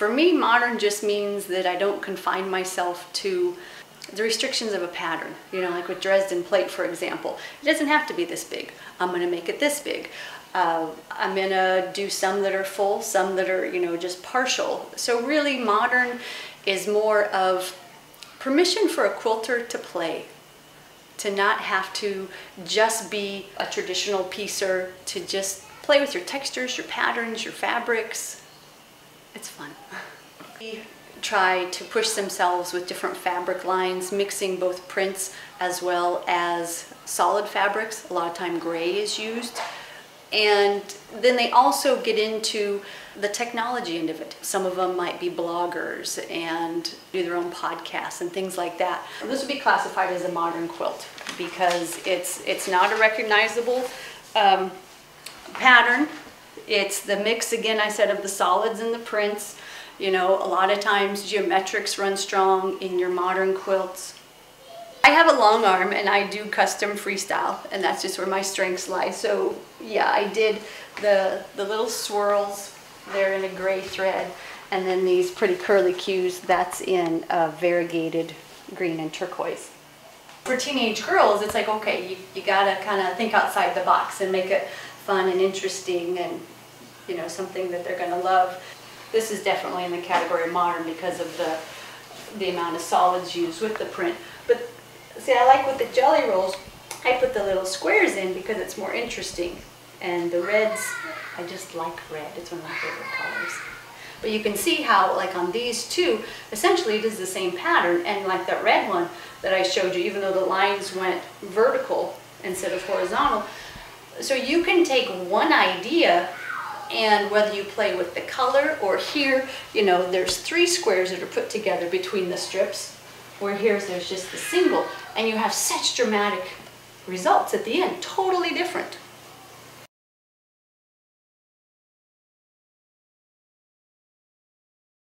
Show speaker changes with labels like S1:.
S1: For me, modern just means that I don't confine myself to the restrictions of a pattern. You know, like with Dresden plate, for example. It doesn't have to be this big. I'm going to make it this big. I'm going to do some that are full, some that are, you know, just partial. So really modern is more of permission for a quilter to play, to not have to just be a traditional piecer, to just play with your textures, your patterns, your fabrics. It's fun. We try to push themselves with different fabric lines, mixing both prints as well as solid fabrics. A lot of time gray is used. And then they also get into the technology end of it. Some of them might be bloggers and do their own podcasts and things like that. This would be classified as a modern quilt because it's not a recognizable pattern. It's the mix, again, I said, of the solids and the prints. You know, a lot of times geometrics run strong in your modern quilts. I have a long arm and I do custom freestyle, and that's just where my strengths lie. So yeah, I did the little swirls. They're in a gray thread, and then these pretty curly cues, that's in variegated green and turquoise. For teenage girls, it's like, okay, you gotta kind of think outside the box and make it fun and interesting and, you know, something that they're gonna love. This is definitely in the category of modern because of the amount of solids used with the print. But see, I like with the jelly rolls, I put the little squares in because it's more interesting. And the reds, I just like red. It's one of my favorite colors. But you can see how, like on these two, essentially it is the same pattern. And like that red one that I showed you, even though the lines went vertical instead of horizontal. So you can take one idea, and whether you play with the color or here, you know, there's 3 squares that are put together between the strips, where here's there's just the single, and you have such dramatic results at the end, totally different.